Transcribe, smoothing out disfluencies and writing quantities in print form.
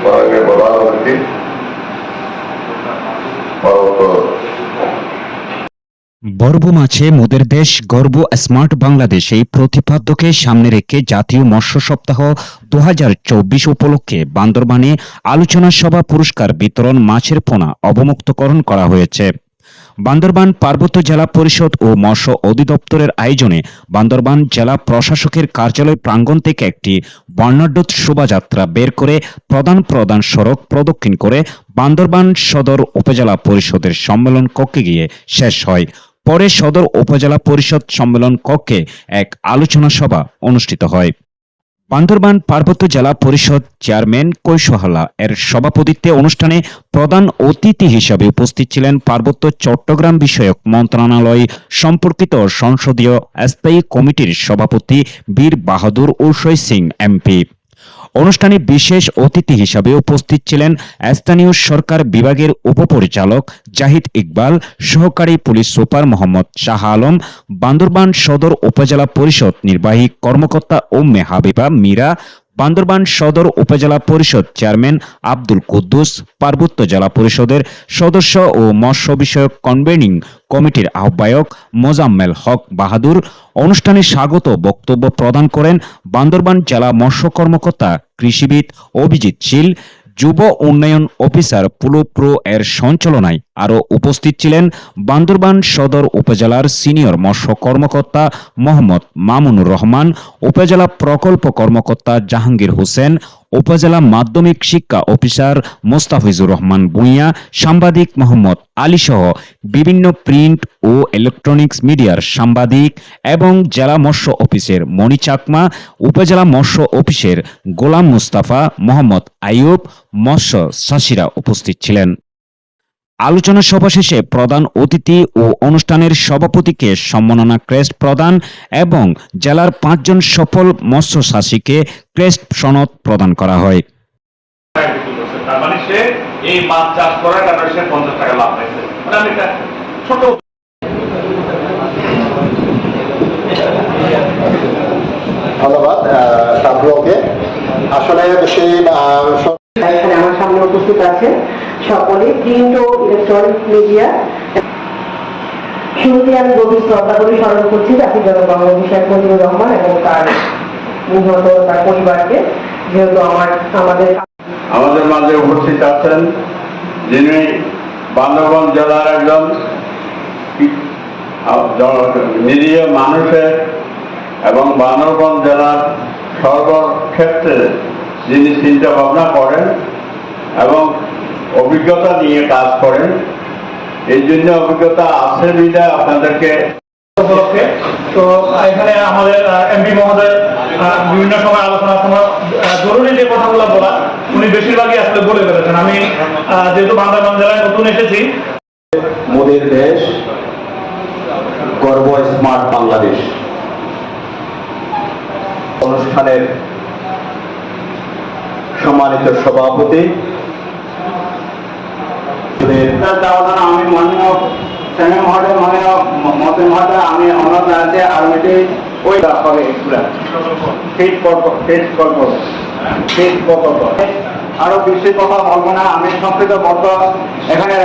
মাননীয় প্রধানমন্ত্রী গর্ব মাছে মোদের দেশ, গর্ব স্মার্ট বাংলাদেশ এই প্রতিপাদ্যকে সামনে রেখে জাতীয় মৎস্য সপ্তাহ 2024 উপলক্ষে বান্দরবানে আলোচনা সভা পুরস্কার বিতরণ মাছের পোনা অবমুক্তকরণ করা হয়েছে। বান্দরবান পার্বত্য জেলা পরিষদ ও মৎস্য অধিদপ্তরের আয়োজনে বান্দরবান জেলা প্রশাসকের কার্যালয় প্রাঙ্গণ থেকে একটি বর্ণাঢ্য শোভাযাত্রা বের করে প্রধান সড়ক প্রদক্ষিণ করে বান্দরবান সদর উপজেলা পরিষদের সম্মেলন কক্ষে গিয়ে শেষ হয়। পরে সদর উপজেলা পরিষদ সম্মেলন কক্ষে এক আলোচনা সভা অনুষ্ঠিত হয়। বান্দরবান পার্বত্য জেলা পরিষদ চেয়ারম্যান কৈশহালা এর সভাপতিত্বে অনুষ্ঠানে প্রধান অতিথি হিসেবে উপস্থিত ছিলেন পার্বত্য চট্টগ্রাম বিষয়ক মন্ত্রণালয় সম্পর্কিত সংসদীয় স্থায়ী কমিটির সভাপতি বীর বাহাদুর ঔষধ সিং এমপি। অনুষ্ঠানে বিশেষ অতিথি হিসাবে উপস্থিত ছিলেন স্থানীয় সরকার বিভাগের উপপরিচালক জাহিদ ইকবাল, সহকারী পুলিশ সুপার মোহাম্মদ শাহ আলম, বান্দরবান সদর উপজেলা পরিষদ নির্বাহী কর্মকর্তা উম্মে হাবিবা মীরা, বান্দরবান সদর উপজেলা পরিষদ চেয়ারম্যান আব্দুল কুদ্দুস, পার্বত্য জেলা পরিষদের সদস্য ও মৎস্য বিষয়ক কনভেনিং কমিটির আহ্বায়ক মোজাম্মেল হক বাহাদুর। অনুষ্ঠানে স্বাগত বক্তব্য প্রদান করেন বান্দরবান জেলা মৎস্য কর্মকর্তা কৃষিবিদ অভিজিৎ শীল। যুব উন্নয়ন অফিসার পুলপ্রো এর সঞ্চালনায় আরও উপস্থিত ছিলেন বান্দরবান সদর উপজেলার সিনিয়র মৎস্য কর্মকর্তা মোহাম্মদ মামুনুর রহমান, উপজেলা প্রকল্প কর্মকর্তা জাহাঙ্গীর হোসেন, উপজেলা মাধ্যমিক শিক্ষা অফিসার মোস্তাফিজুর রহমান ভূঁইয়া, সাংবাদিক মোহাম্মদ আলী সহ বিভিন্ন প্রিন্ট ও ইলেকট্রনিক্স মিডিয়ার সাংবাদিক এবং জেলা মৎস্য অফিসের মণি চাকমা, উপজেলা মৎস্য অফিসের গোলাম মুস্তাফা, মোহাম্মদ আইয়ুব, মৎস্য চাষিরা উপস্থিত ছিলেন। আলোচনা সভা শেষে প্রধান অতিথি ও অনুষ্ঠানের সভাপতিকে সম্মাননা ক্রেস্ট প্রদান এবং জেলার 5 জন সফল মৎস্য চাষীকে ক্রেস্ট সনদ প্রদান করা হয়। তার মানে সে এই মাছ চাষ করার কারণে সে 50 টাকা লাভ পাইছে। মানে আমি একটা ছোট ধন্যবাদ সাবরুকে। আসলে এখানে আমার সামনে উপস্থিত আছে সকলে প্রিন্ট ও ইলেকট্রনিক মিডিয়া। শুরুতে আমি গভীর শ্রদ্ধা করে স্মরণ করছি জাতির জনক বঙ্গবন্ধু শেখ মুজিবুর রহমান এবং তার নিহত তার পরিবারকে, যেহেতু আমাদের মাঝে উপস্থিত আছেন যিনি বান্দরবান জেলার একজন নিরীহ মানুষের এবং বান্দরবান জেলার সর্বক্ষেত্রে যিনি চিন্তা ভাবনা করেন এবং অভিজ্ঞতা নিয়ে কাজ করেন। এই জন্য অভিজ্ঞতা আছে বিধায় আপনাদেরকে উপলক্ষে তো এখানে আমাদের এমপি মহোদয় বিভিন্ন সময় আলোচনার সময় জরুরি যে কথাগুলো বলা উনি বেশিরভাগই আসলে বলে ফেলেছেন। আমি যেহেতু বান্দরবান জেলায় নতুন এসেছি। মোদের দেশ, গর্ব স্মার্ট বাংলাদেশ অনুষ্ঠানের সম্মানিত সভাপতি আমি মাননীয় আমি অনুরোধ জানাচ্ছি আর ওই হবে আরো বেশি কথা বলবো না, আমি সংক্ষিপ্ত বলব এখানে